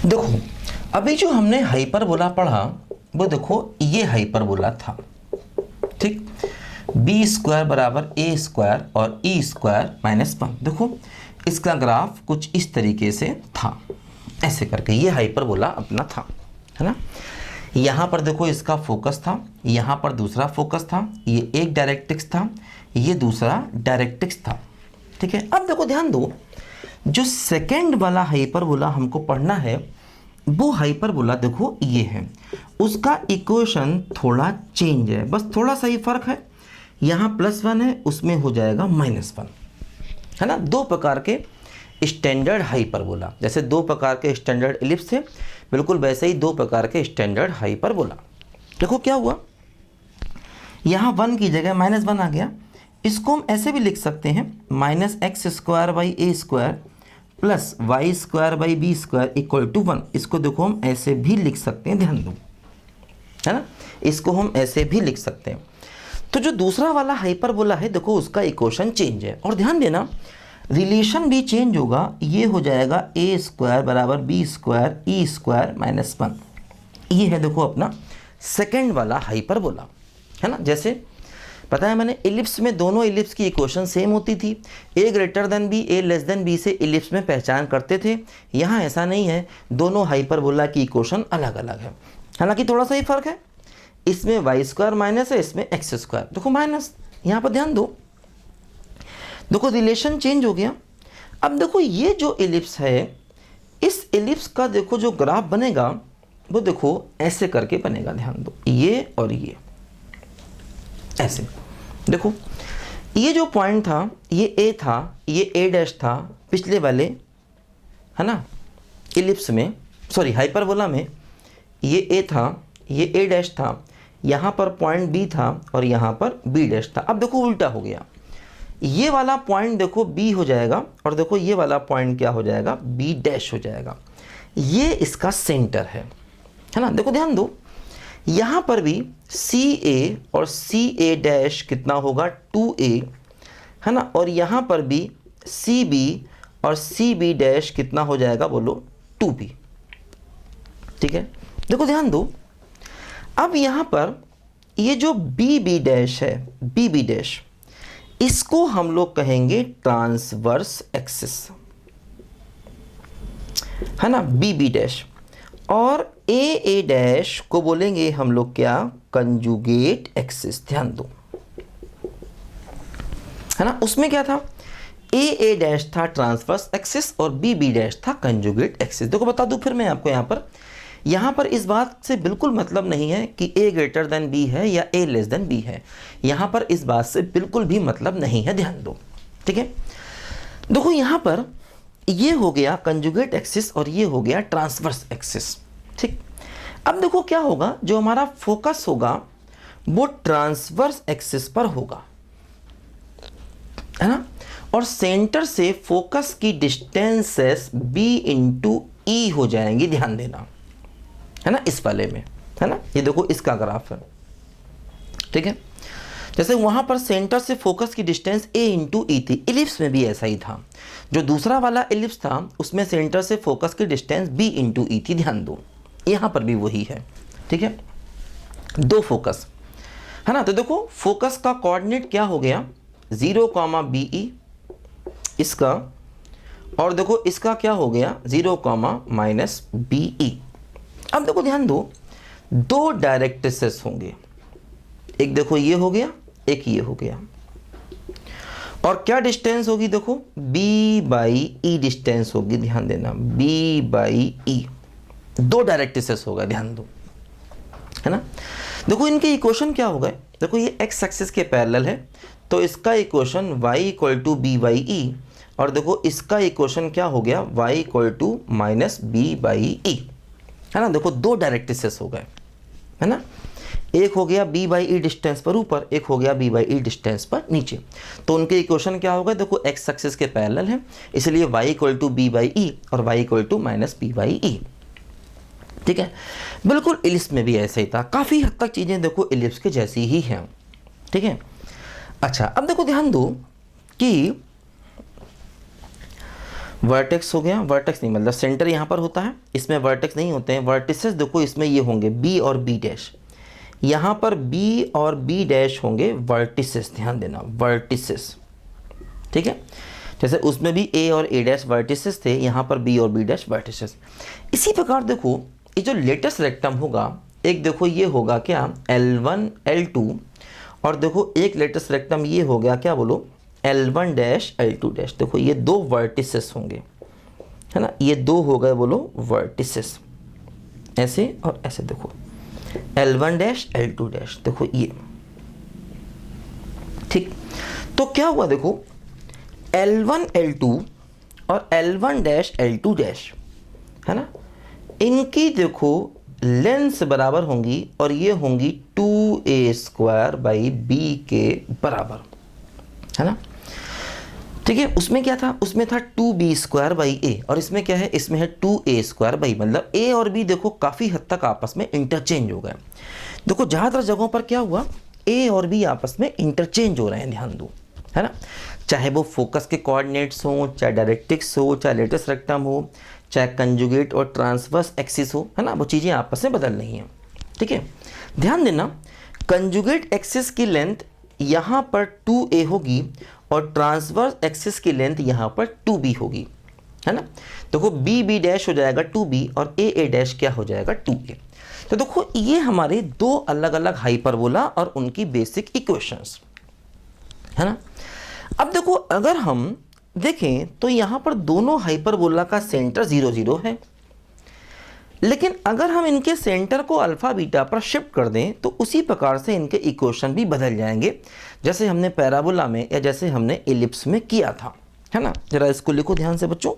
देखो अभी जो हमने हाइपरबोला पढ़ा वो देखो ये हाइपरबोला था, ठीक। बी स्क्वायर बराबर ए स्क्वायर और ई स्क्वायर माइनस 1। देखो इसका ग्राफ कुछ इस तरीके से था, ऐसे करके ये हाइपरबोला अपना था, है ना। यहाँ पर देखो इसका फोकस था, यहाँ पर दूसरा फोकस था, ये एक डायरेक्ट्रिक्स था, ये दूसरा डायरेक्ट्रिक्स था, ठीक है। अब देखो ध्यान दो, जो सेकेंड वाला हाइपरबोला हमको पढ़ना है वो हाइपरबोला देखो ये है, उसका इक्वेशन थोड़ा चेंज है, बस थोड़ा सा ही फर्क है। यहाँ +1 है, उसमें हो जाएगा -1, है ना। दो प्रकार के स्टैंडर्ड हाइपरबोला, जैसे दो प्रकार के स्टैंडर्ड एलिप्स थे, बिल्कुल वैसे ही दो प्रकार के स्टैंडर्ड हाइपरबोला। देखो क्या हुआ, यहाँ 1 की जगह -1 आ गया। इसको हम ऐसे भी लिख सकते हैं -x² / a² + y² / b² = 1। इसको देखो हम ऐसे भी लिख सकते हैं, ध्यान दो, है ना, इसको हम ऐसे भी लिख सकते हैं। तो जो दूसरा वाला हाइपरबोला है देखो उसका इक्वेशन चेंज है, और ध्यान देना रिलेशन भी चेंज होगा, ये हो जाएगा a² = b² e² - 1। ये है देखो अपना सेकेंड वाला हाइपरबोला, है ना। जैसे पता है मैंने एलिप्स में दोनों एलिप्स की इक्वेशन सेम होती थी, a > b a b से एलिप्स में पहचान करते थे। यहाँ ऐसा नहीं है, दोनों हाइपरबोला की इक्वेशन अलग अलग है, हालांकि थोड़ा सा ही फर्क है, इसमें y² माइनस है, इसमें x²। देखो माइनस, यहाँ पर ध्यान दो, देखो रिलेशन चेंज हो गया। अब देखो ये जो एलिप्स है, इस एलिप्स का देखो जो ग्राफ बनेगा वो देखो ऐसे करके बनेगा, ध्यान दो, ये और ये ऐसे। देखो ये जो पॉइंट था ये A था, ये A' था पिछले वाले, है ना, एलिप्स में, सॉरी हाइपरबोला में, ये A था, ये A' था, यहाँ पर पॉइंट B था और यहाँ पर B' था। अब देखो उल्टा हो गया, ये वाला पॉइंट देखो B हो जाएगा और देखो ये वाला पॉइंट क्या हो जाएगा, B' हो जाएगा। ये इसका सेंटर है ना। देखो ध्यान दो, यहाँ पर भी CA और CA' कितना होगा, 2A, है ना, और यहाँ पर भी CB और CB' कितना हो जाएगा, बोलो 2B, ठीक है। देखो ध्यान दो, अब यहाँ पर ये जो BB' है, BB', इसको हम लोग कहेंगे ट्रांसवर्स एक्सिस, है ना, BB', और AA' को बोलेंगे हम लोग क्या, कंजुगेट एक्सिस। ध्यान दो, है ना, उसमें क्या था, AA' था ट्रांसवर्स एक्सिस और BB' था कंजुगेट एक्सिस। देखो बता दूं फिर मैं आपको, यहाँ पर इस बात से बिल्कुल मतलब नहीं है कि A > B है या A B है, यहाँ पर इस बात से बिल्कुल भी मतलब नहीं है, ध्यान दो, ठीक है। देखो यहाँ पर ये हो गया कंजुगेट एक्सिस और ये हो गया ट्रांसवर्स एक्सिस, ठीक। अब देखो क्या होगा, जो हमारा फोकस होगा वो ट्रांसवर्स एक्सिस पर होगा, है ना, और सेंटर से फोकस की डिस्टेंसेस B × E हो जाएंगी, ध्यान देना, है ना, इस वाले में, है ना, ये देखो इसका ग्राफ है, ठीक है। जैसे वहां पर सेंटर से फोकस की डिस्टेंस A × E थी, एलिप्स में भी ऐसा ही था। जो दूसरा वाला एलिप्स था उसमें सेंटर से फोकस की डिस्टेंस B × E थी, ध्यान दो, यहाँ पर भी वही है, ठीक है। दो फोकस, है ना, तो देखो फोकस का कोऑर्डिनेट क्या हो गया, 0, BE इसका, और देखो इसका क्या हो गया, 0, -BE। अब देखो ध्यान दो, दो डायरेक्ट्रिसेस होंगे, एक देखो ये हो गया, एक ये हो गया, और क्या डिस्टेंस होगी, देखो B/E डिस्टेंस होगी, ध्यान देना, B/E, दो डायरेक्ट्रिसेस होगा, ध्यान दो, है ना। देखो इनके इक्वेशन क्या हो गए, देखो ये x एक्सिस के पैरेलल है तो इसका इक्वेशन y = B/E, और देखो इसका इक्वेशन क्या हो गया, y = -B/E, है ना। देखो दो डायरेक्ट्रिसेस हो गए, है ना, एक हो गया B/E डिस्टेंस पर ऊपर, एक हो गया B/E डिस्टेंस पर नीचे। तो उनके इक्वेशन क्या होगा, देखो x एक्सिस के पैरेलल है, इसलिए y = B/E और y = -B/E, ठीक है। बिल्कुल एलिप्स में भी ऐसे ही था, काफ़ी हद तक चीज़ें देखो एलिप्स के जैसी ही हैं, ठीक है। अच्छा अब देखो ध्यान दो कि वर्टेक्स हो गया, वर्टेक्स नहीं मतलब सेंटर यहाँ पर होता है, इसमें वर्टेक्स नहीं होते हैं। वर्टिसेस देखो इसमें ये होंगे बी और बी डैश, यहाँ पर बी और बी डैश होंगे वर्टिसेस, ध्यान देना वर्टिसेस, ठीक है। जैसे उसमें भी ए और ए डैश वर्टिसेस थे, यहाँ पर बी और बी डैश वर्टिसेस। इसी प्रकार देखो ये जो लेटेस्ट रेक्टम होगा, एक देखो ये होगा क्या L1 L2, और देखो एक लेटेस्ट रेक्टम ये हो गया क्या बोलो L1 डैश L2 डैश। देखो ये दो वर्टिसेस होंगे, है ना, ये दो हो गए बोलो वर्टिसेस, ऐसे और ऐसे। देखो L1 डैश L2 डैश, देखो ये, ठीक। तो क्या हुआ देखो L1 L2 और L1 डैश L2 डैश, है ना, इनकी देखो लेंस बराबर होंगी और ये होंगी 2a² बाई बी के बराबर, है ना, ठीक है। उसमें क्या था, उसमें था 2b² बाई ए, और इसमें क्या है, इसमें है 2a² बाई, मतलब a और b देखो काफ़ी हद तक आपस में इंटरचेंज हो गए। देखो ज़्यादातर जगहों पर क्या हुआ, a और b आपस में इंटरचेंज हो रहे हैं, ध्यान दो, है ना, चाहे वो फोकस के कोऑर्डिनेट्स हो, चाहे डायरेक्ट्रिक्स हो, चाहे लेटेस्ट रेक्टम हो, चाहे कंजुगेट और ट्रांसवर्स एक्सिस हो, है ना, वो चीज़ें आपस में बदल रही हैं, ठीक है। ध्यान देना कंजुगेट एक्सिस की लेंथ यहाँ पर 2a होगी और ट्रांसवर्स एक्सिस की लेंथ यहाँ पर 2b होगी, है ना। देखो बी बी डैश हो जाएगा 2b और ए डैश क्या हो जाएगा 2a। तो देखो ये हमारे दो अलग अलग हाइपरबोला और उनकी बेसिक इक्वेशंस, है ना। अब देखो अगर हम देखें तो यहाँ पर दोनों हाइपरबोला का सेंटर 0 0 है, लेकिन अगर हम इनके सेंटर को अल्फा बीटा पर शिफ्ट कर दें तो उसी प्रकार से इनके इक्वेशन भी बदल जाएंगे, जैसे हमने पैराबोला में या जैसे हमने एलिप्स में किया था, है ना। जरा इसको लिखो ध्यान से बच्चों,